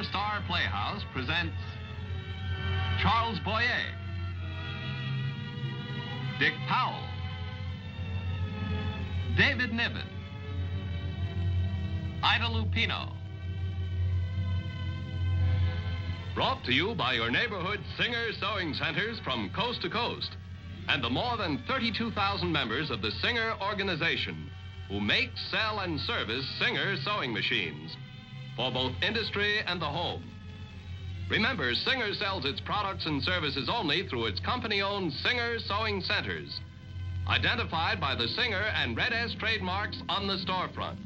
Four Star Playhouse presents Charles Boyer, Dick Powell, David Niven, Ida Lupino. Brought to you by your neighborhood Singer Sewing Centers from coast to coast and the more than 32,000 members of the Singer organization who make, sell, and service Singer sewing machines for both industry and the home. Remember, Singer sells its products and services only through its company-owned Singer Sewing Centers, identified by the Singer and Red S trademarks on the storefront.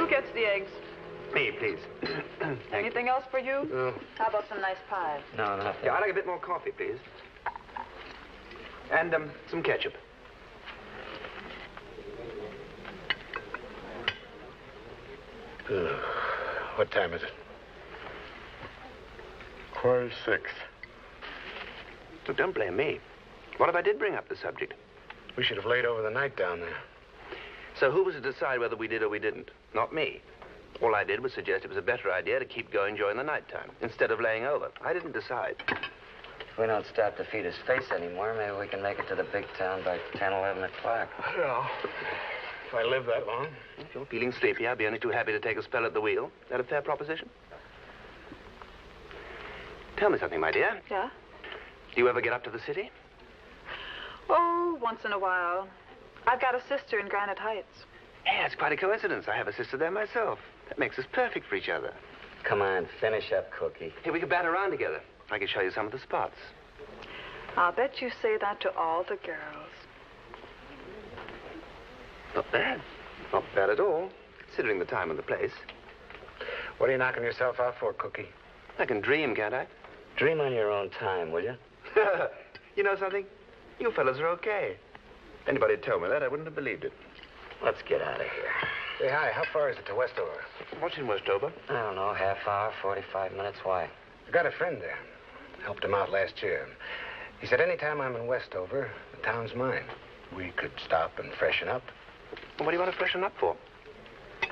Gets the eggs? Me, please. Anything else for you? No. How about some nice pie? No, nothing. Yeah, I'd like a bit more coffee, please. And some ketchup. What time is it? 6:15. Look, don't blame me. What if I did bring up the subject? We should have laid over the night down there. So who was to decide whether we did or we didn't? Not me. All I did was suggest it was a better idea to keep going during the nighttime instead of laying over. I didn't decide. If we don't stop to feed his face anymore, maybe we can make it to the big town by 10, 11 o'clock. Well, if I live that long. If you're feeling sleepy, I'd be only too happy to take a spell at the wheel. Is that a fair proposition? Tell me something, my dear. Yeah? Do you ever get up to the city? Oh, once in a while. I've got a sister in Granite Heights. Yeah, it's quite a coincidence. I have a sister there myself. That makes us perfect for each other. Come on, finish up, Cookie. Hey, we could bat around together. I could show you some of the spots. I'll bet you say that to all the girls. Not bad. Not bad at all, considering the time and the place. What are you knocking yourself out for, Cookie? I can dream, can't I? Dream on your own time, will you? You know something? You fellas are okay. If anybody had told me that, I wouldn't have believed it. Let's get out of here. Say, hi, how far is it to Westover? What's in Westover? I don't know, half hour, 45 minutes. Why? I got a friend there. Helped him out last year. He said anytime I'm in Westover, the town's mine. We could stop and freshen up. Well, what do you want to freshen up for?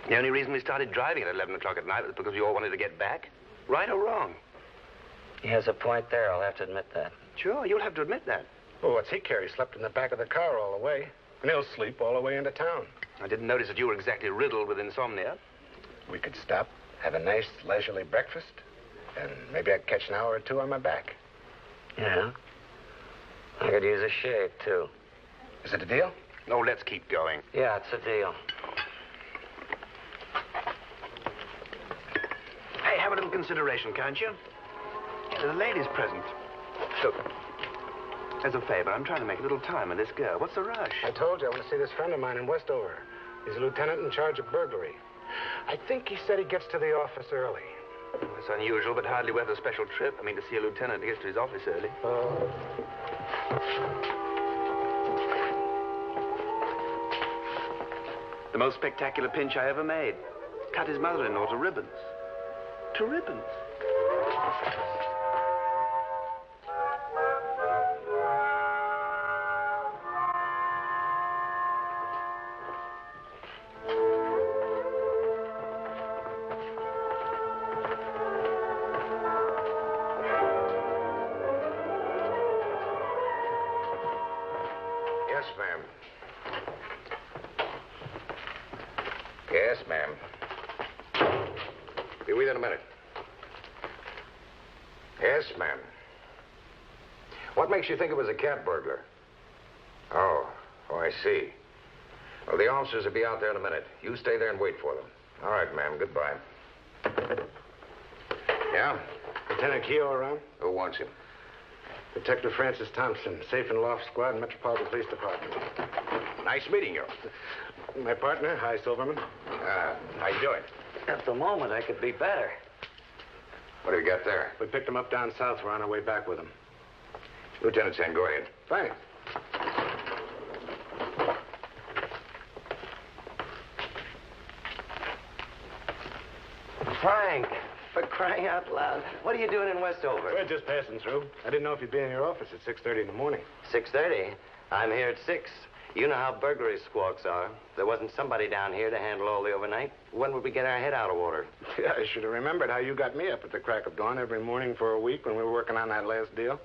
The only reason we started driving at 11 o'clock at night was because we all wanted to get back. Right or wrong? He has a point there, I'll have to admit that. Sure, you'll have to admit that. Well, what's he care? He slept in the back of the car all the way. And he'll sleep all the way into town. I didn't notice that you were exactly riddled with insomnia. We could stop, have a nice leisurely breakfast, and maybe I'd catch an hour or two on my back. Yeah? I could use a shave, too. Is it a deal? No, let's keep going. Yeah, it's a deal. Hey, have a little consideration, can't you? There's a lady's present. Look, as a favor, I'm trying to make a little time with this girl. What's the rush? I told you I want to see this friend of mine in Westover. He's a lieutenant in charge of burglary. I think he said he gets to the office early. That's unusual, but hardly worth a special trip. I mean, to see a lieutenant who gets to his office early. The most spectacular pinch I ever made. Cut his mother-in-law to ribbons. To ribbons. Yes, ma'am. Yes, ma'am. Be with you in a minute. Yes, ma'am. What makes you think it was a cat burglar? Oh, Oh, I see. Well, the officers will be out there in a minute. You stay there and wait for them. All right, ma'am. Goodbye. Yeah? Lieutenant Keogh around? Who wants him? Detective Francis Thompson, Safe and Loft Squad, Metropolitan Police Department. Nice meeting you. My partner, Hi Silverman. How you doing? At the moment, I could be better. What do you got there? We picked him up down south. We're on our way back with him. Lieutenant Sen, go ahead. Thanks. Frank, for crying out loud. What are you doing in Westover? We're just passing through. I didn't know if you'd be in your office at 6:30 in the morning. 6:30. I'm here at 6. You know how burglary squawks are. If there wasn't somebody down here to handle all the overnight, when would we get our head out of water? Yeah, I should have remembered how you got me up at the crack of dawn every morning for a week when we were working on that last deal.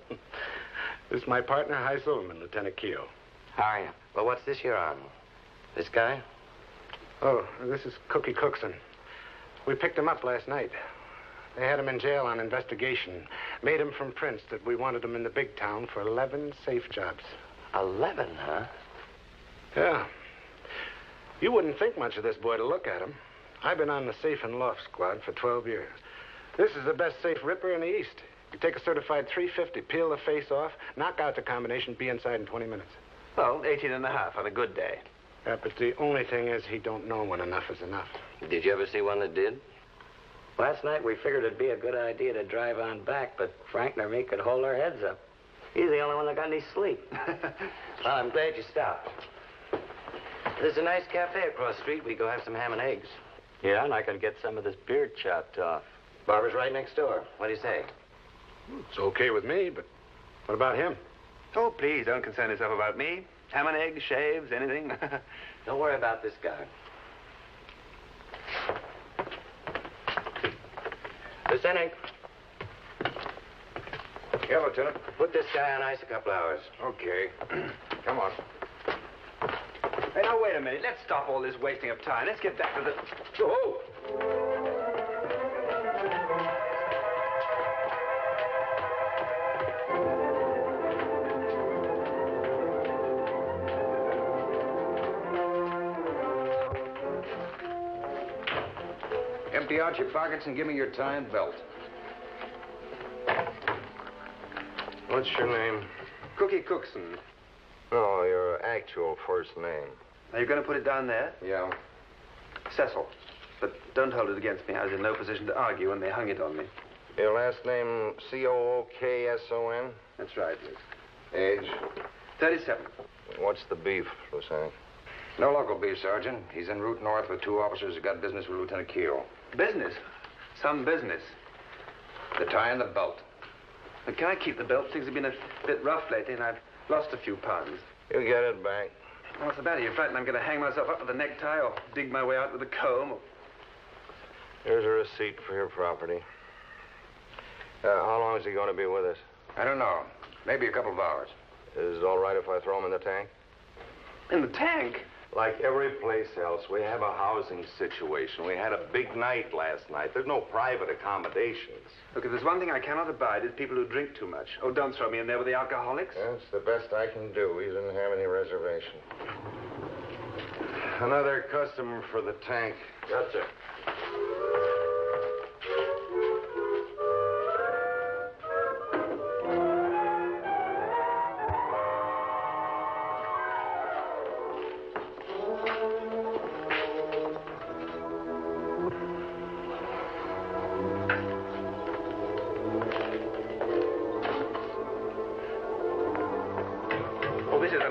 This is my partner, Hi Silverman, Lieutenant Keogh. How are you? Well, what's this you're on? This guy? Oh, this is Cookie Cookson. We picked him up last night. They had him in jail on investigation. Made him from prints that we wanted him in the big town for 11 safe jobs. 11, huh? Yeah. You wouldn't think much of this boy to look at him. I've been on the Safe and Loft Squad for 12 years. This is the best safe ripper in the East. You take a certified 350, peel the face off, knock out the combination, be inside in 20 minutes. Well, 18 and a half on a good day. Yeah, but the only thing is he don't know when enough is enough. Did you ever see one that did? Last night we figured it'd be a good idea to drive on back, but Frank nor me could hold our heads up. He's the only one that got any sleep. Well, I'm glad you stopped. There's a nice cafe across the street. We go have some ham and eggs. Yeah, and I can get some of this beard chopped off. Barber's right next door. What do you say? It's okay with me, but what about him? Oh, please, don't concern yourself about me. Ham and eggs, shaves, anything. Don't worry about this guy. Lieutenant, Yeah, Lieutenant. put this guy on ice a couple hours. Okay. Come on. Hey, now, wait a minute. Let's stop all this wasting of time. Let's get back to the... Oh! Empty out your pockets and give me your tie and belt. What's your name? Cookie Cookson. No, your actual first name. Are you going to put it down there? Yeah. Cecil. But don't hold it against me. I was in no position to argue when they hung it on me. Your last name, Cookson? That's right, Liz. Age? 37. What's the beef, Lieutenant? No local beef, Sergeant. He's en route north with 2 officers who got business with Lieutenant Keogh. Business? Some business. The tie and the belt. But can I keep the belt? Things have been a bit rough lately, and I've lost a few pounds. You get it back. What's the matter? You frightened I'm going to hang myself up with a necktie or dig my way out with a comb? Or... Here's a receipt for your property. How long is he going to be with us? I don't know. Maybe a couple of hours. Is it all right if I throw him in the tank? In the tank? Like every place else, we have a housing situation. We had a big night last night. There's no private accommodations. Look, if there's one thing I cannot abide, it's people who drink too much. Oh, don't throw me in there with the alcoholics. That's the best I can do. He didn't have any reservation. Another customer for the tank. Gotcha.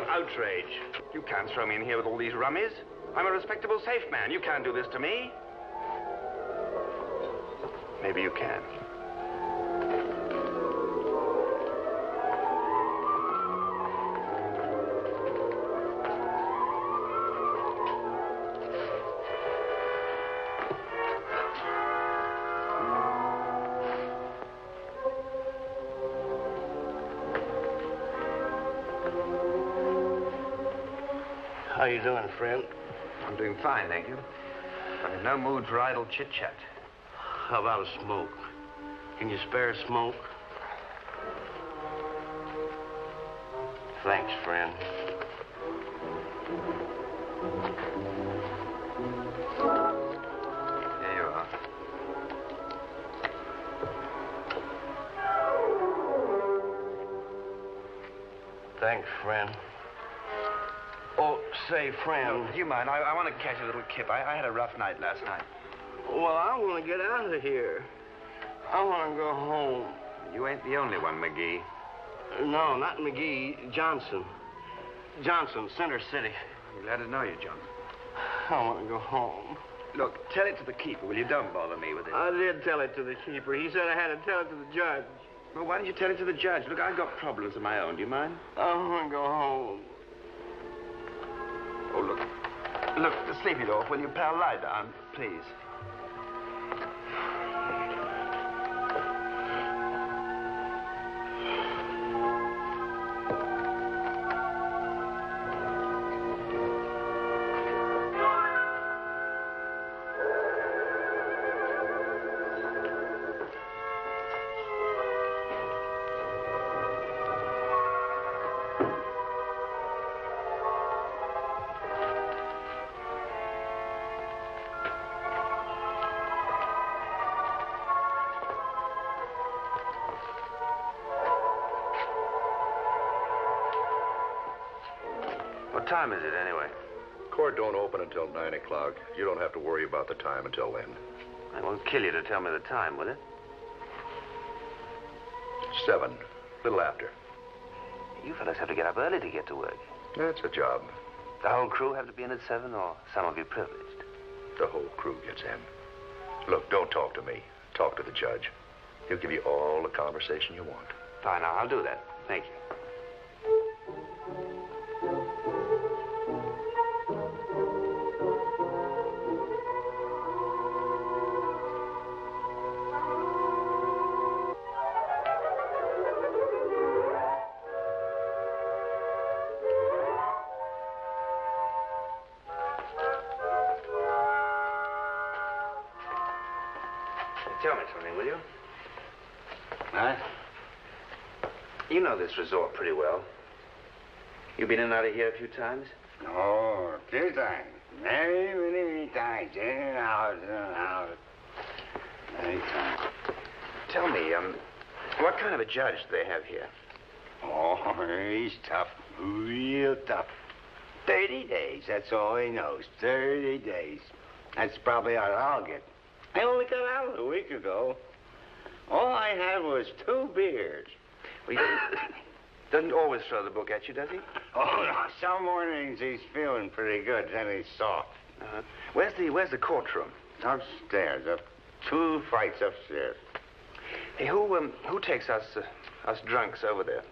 Outrage. You can't throw me in here with all these rummies. I'm a respectable, safe man. You can't do this to me. Maybe you can. How you doing, friend? I'm doing fine, thank you. I'm in no mood for idle chit-chat. How about a smoke? Can you spare a smoke? Thanks, friend. Thanks, friend. Oh, say, friend. No, do you mind? I want to catch a little kip. I had a rough night last night. Well, I want to get out of here. I want to go home. You ain't the only one, McGee. No, not McGee. Johnson. Johnson, Center City. I'm glad to know you, John. I want to go home. Look, tell it to the keeper, will you? Don't bother me with it. I did tell it to the keeper. He said I had to tell it to the judge. Well, why don't you tell it to the judge? Look, I've got problems of my own. Do you mind? I want to go home. Oh, look. Look, sleep it off, will you, pal? Lie down, please. What time is it, anyway? Court don't open until 9 o'clock. You don't have to worry about the time until then. I won't kill you to tell me the time, will it? 7, little after. You fellas have to get up early to get to work. That's a job. The whole crew have to be in at 7, or some of you privileged? The whole crew gets in. Look, don't talk to me. Talk to the judge. He'll give you all the conversation you want. Fine, I'll do that. Thank you. Tell me something, will you? Huh? You know this resort pretty well. You been in and out of here a few times? Oh, a few times. Many times. In and out, Many times. Tell me, what kind of a judge do they have here? Oh, he's tough. Real tough. 30 days, that's all he knows. 30 days. That's probably all I'll get. I only got out a week ago. All I had was 2 beers. Well, he doesn't always throw the book at you, does he? Oh, no. Some mornings he's feeling pretty good, then he's soft. Uh-huh. Where's the courtroom? Upstairs. 2 flights upstairs. Hey, who takes us drunks over there?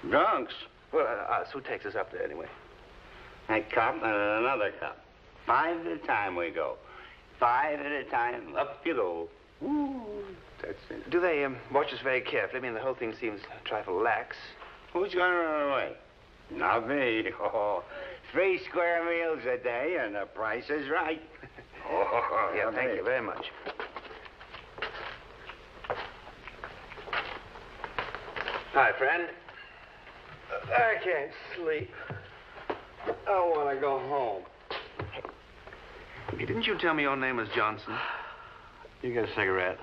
Drunks? Well, us. Who takes us up there, anyway? That cop and another cop. 5 at a time we go. 5 at a time, up you go. Woo, that's it. Do they watch us very carefully? I mean, the whole thing seems a trifle lax. Who's going to run away? Not me. Oh, 3 square meals a day, and the price is right. Oh, yeah, thank you very much. Hi, friend. I can't sleep. I want to go home. Hey, didn't you tell me your name was Johnson? You get a cigarette?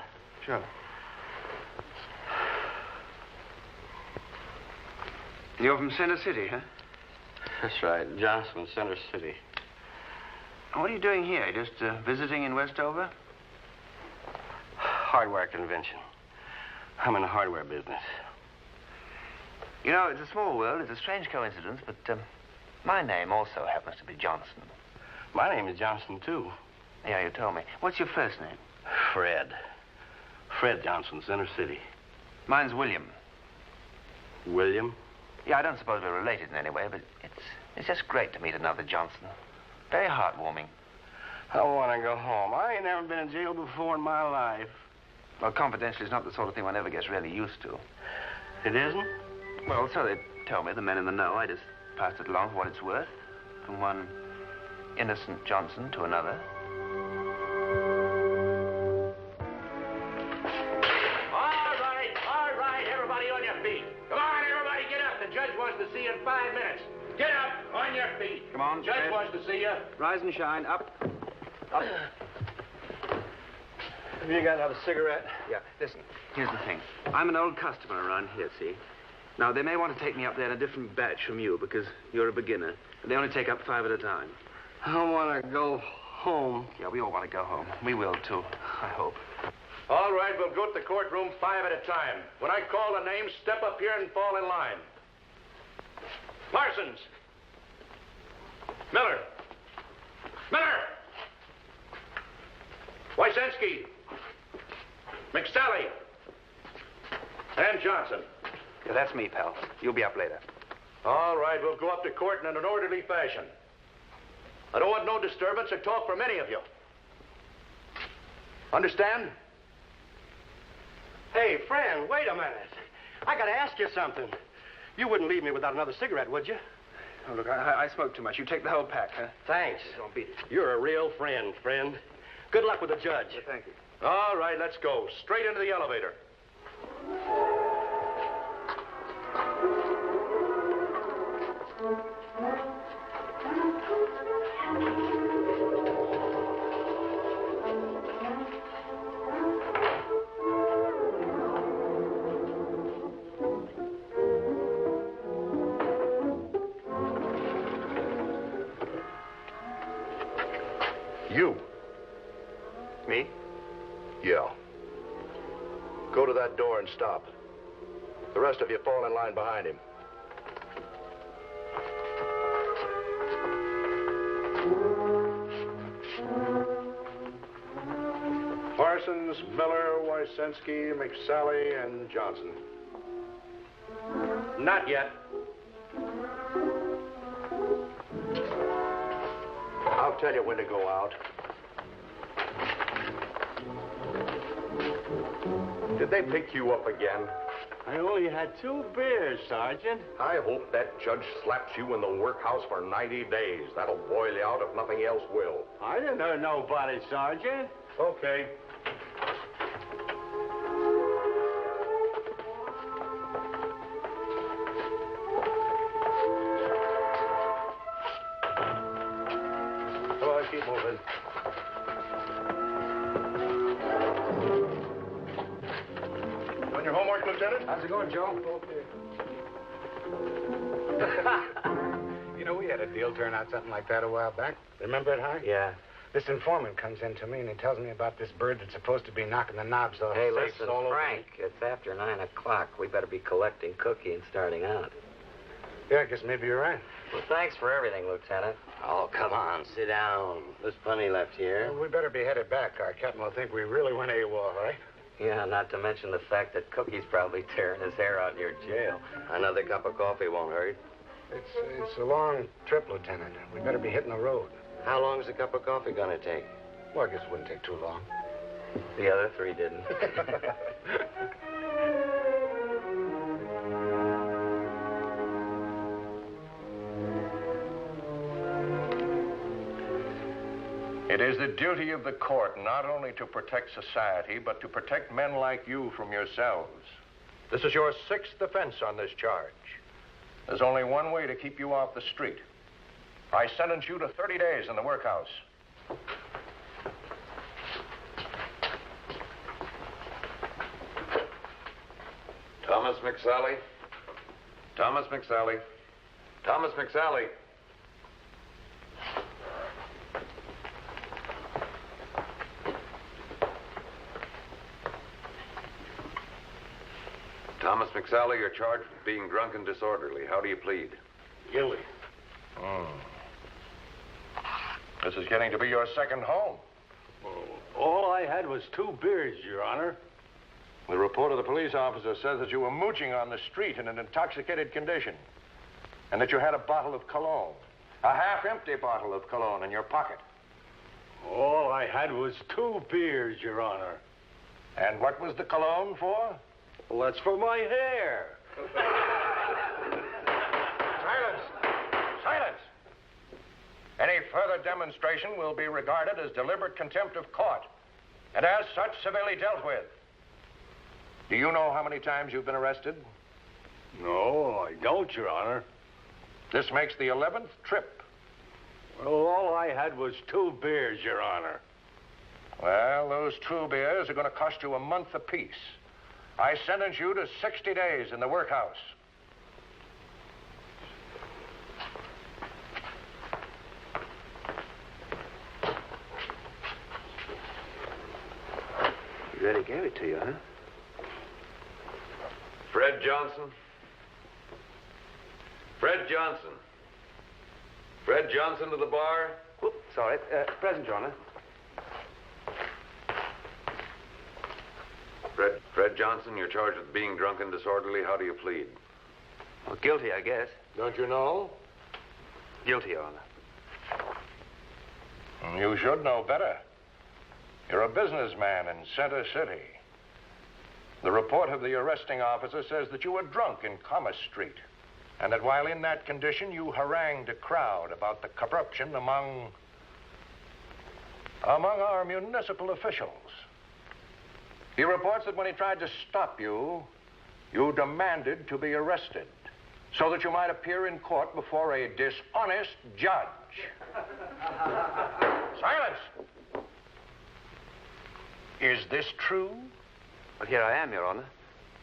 Sure. You're from Center City, huh? That's right. Johnson, Center City. What are you doing here? Just visiting in Westover? Hardware convention. I'm in the hardware business. You know, it's a small world. It's a strange coincidence, but my name also happens to be Johnson. My name is Johnson, too. Yeah, you told me. What's your first name? Fred. Fred Johnson, Center City. Mine's William. William? Yeah, I don't suppose we're related in any way, but it's just great to meet another Johnson. Very heartwarming. I want to go home. I ain't never been in jail before in my life. Well, confidential is not the sort of thing one ever gets really used to. It isn't? Well, so they tell me, the men in the know. I just passed it along for what it's worth. From one innocent Johnson to another. All right, everybody on your feet. Come on, everybody, get up. The judge wants to see you in 5 minutes. Get up, on your feet. Come on, Judge Fred. wants to see you. Rise and shine. Up. Up. Have you got to have a cigarette? Yeah, listen, here's the thing. I'm an old customer around here, see? Now, they may want to take me up there in a different batch from you because you're a beginner. They only take up 5 at a time. I want to go home. Yeah, we all want to go home. We will, too, I hope. All right, we'll go to the courtroom 5 at a time. When I call the names, step up here and fall in line. Parsons. Miller. Wysensky. McSally. And Johnson. Yeah, that's me, pal. You'll be up later. All right, we'll go up to court in an orderly fashion. I don't want no disturbance or talk from any of you. Understand? Hey, friend, wait a minute. I gotta ask you something. You wouldn't leave me without another cigarette, would you? Oh, look, I smoke too much. You take the whole pack, huh? Thanks. Don't beat it. You're a real friend. Good luck with the judge. Yeah, thank you. All right, let's go. Straight into the elevator. You. Me? Yeah. Go to that door and stop. The rest of you fall in line behind him. Parsons, Miller, Wysensky, McSally, and Johnson. Not yet. I'll tell you when to go out. Did they pick you up again? I only had 2 beers, Sergeant. I hope that judge slaps you in the workhouse for 90 days. That'll boil you out if nothing else will. I didn't hurt nobody, Sergeant. Okay. Come on, keep moving. Doing your homework, Lieutenant? How's it going, Joe? Okay. You know, we had a deal turn out something like that a while back. Remember it, High? Yeah. This informant comes in to me and he tells me about this bird that's supposed to be knocking the knobs off. Hey, safes listen, all over Frank, it's after 9 o'clock. We better be collecting Cookie and starting out. Yeah, I guess maybe you're right. Well, thanks for everything, Lieutenant. Oh, come on, sit down. There's plenty left here. Well, we better be headed back. Our captain will think we really went AWOL, right? Yeah, not to mention the fact that Cookie's probably tearing his hair out in your jail. Another cup of coffee won't hurt. It's a long trip, Lieutenant. We better be hitting the road. How long is a cup of coffee gonna take? Well, I guess it wouldn't take too long. The other 3 didn't. It is the duty of the court not only to protect society, but to protect men like you from yourselves. This is your 6th offense on this charge. There's only one way to keep you off the street. I sentence you to 30 days in the workhouse. Thomas McSally. Thomas McSally. Thomas McSally. Thomas McSally, you're charged with being drunk and disorderly. How do you plead? Guilty. This is getting to be your second home. All I had was 2 beers, Your Honor. The report of the police officer says that you were mooching on the street in an intoxicated condition, and that you had a bottle of cologne, a half-empty bottle of cologne in your pocket. All I had was 2 beers, Your Honor. And what was the cologne for? Well, that's for my hair. Silence! Silence! Any further demonstration will be regarded as deliberate contempt of court, and as such, severely dealt with. Do you know how many times you've been arrested? No, I don't, Your Honor. This makes the 11th trip. Well, all I had was 2 beers, Your Honor. Well, those 2 beers are going to cost you a month apiece. I sentence you to 60 days in the workhouse. gave it to you, huh? Fred Johnson? Fred Johnson. Fred Johnson to the bar? Whoop, sorry. Present, Your Honor. Fred Johnson, you're charged with being drunk and disorderly. How do you plead? Well, guilty, I guess. Don't you know? Guilty, Your Honor. You should know better. You're a businessman in Center City. The report of the arresting officer says that you were drunk in Commerce Street, and that while in that condition, you harangued a crowd about the corruption among our municipal officials. He reports that when he tried to stop you, you demanded to be arrested so that you might appear in court before a dishonest judge. Silence! Is this true? Well, here I am, Your Honor.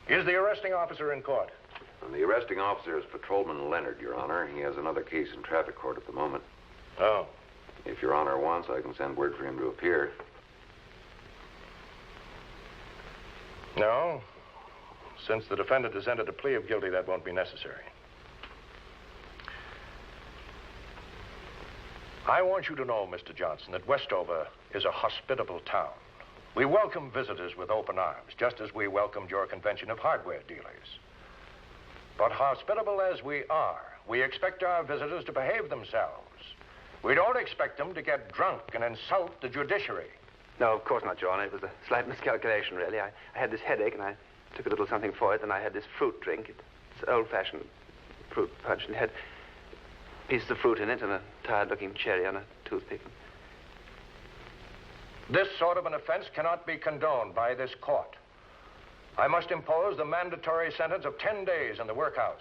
Is the arresting officer in court? And the arresting officer is Patrolman Leonard, Your Honor. He has another case in traffic court at the moment. Oh. If Your Honor wants, I can send word for him to appear. No. Since the defendant has entered a plea of guilty, that won't be necessary. I want you to know, Mr. Johnson, that Westover is a hospitable town. We welcome visitors with open arms, just as we welcomed your convention of hardware dealers. But hospitable as we are, we expect our visitors to behave themselves. We don't expect them to get drunk and insult the judiciary. No, of course not, Your Honor. It was a slight miscalculation, really. I had this headache, and I took a little something for it, and I had this fruit drink. It's old-fashioned fruit punch, and it had pieces of fruit in it and a tired-looking cherry on a toothpick. This sort of an offense cannot be condoned by this court. I must impose the mandatory sentence of 10 days in the workhouse.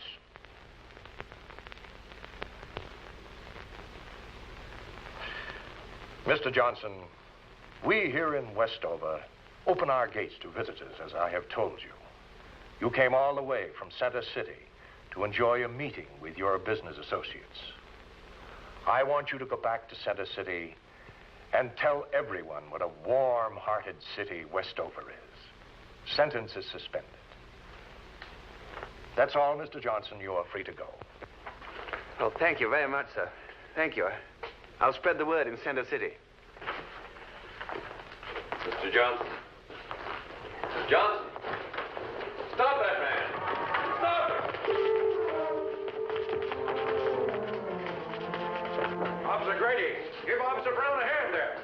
Mr. Johnson, we here in Westover open our gates to visitors, as I have told you. You came all the way from Center City to enjoy a meeting with your business associates. I want you to go back to Center City and tell everyone what a warm-hearted city Westover is. Sentence is suspended. That's all, Mr. Johnson. You are free to go. Oh, thank you very much, sir. Thank you. I'll spread the word in Center City. Mr. Johnson. Mr. Johnson. Stop that man. Stop him. Officer Grady, give Officer Brown a hand there.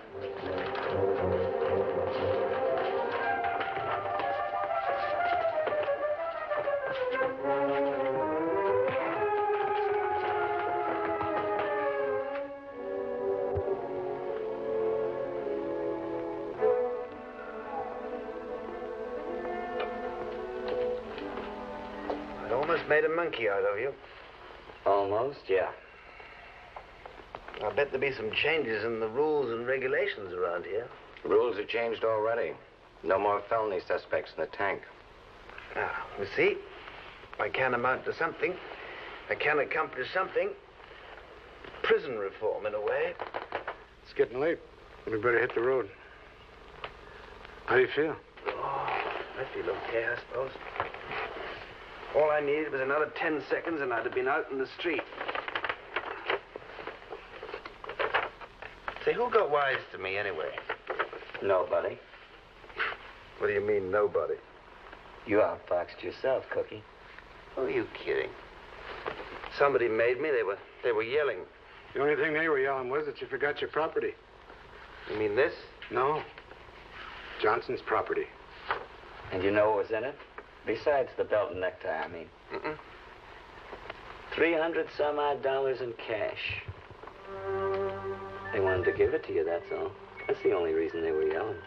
I almost made a monkey out of you. Almost, yeah. I bet there'll be some changes in the rules and regulations around here. Rules are changed already. No more felony suspects in the tank. Now, you see, I can amount to something. I can accomplish something. Prison reform, in a way. It's getting late. We better hit the road. How do you feel? Oh, I feel okay, I suppose. All I needed was another 10 seconds and I'd have been out in the street. Say, who got wise to me anyway? Nobody. What do you mean, nobody? You outfoxed yourself, Cookie. Who are you kidding? Somebody made me. They were yelling. The only thing they were yelling was that you forgot your property. You mean this? No. Johnson's property. And you know what was in it? Besides the belt and necktie, I mean. Mm-mm. $300-some-odd in cash. They wanted to give it to you, that's all. That's the only reason they were yelling.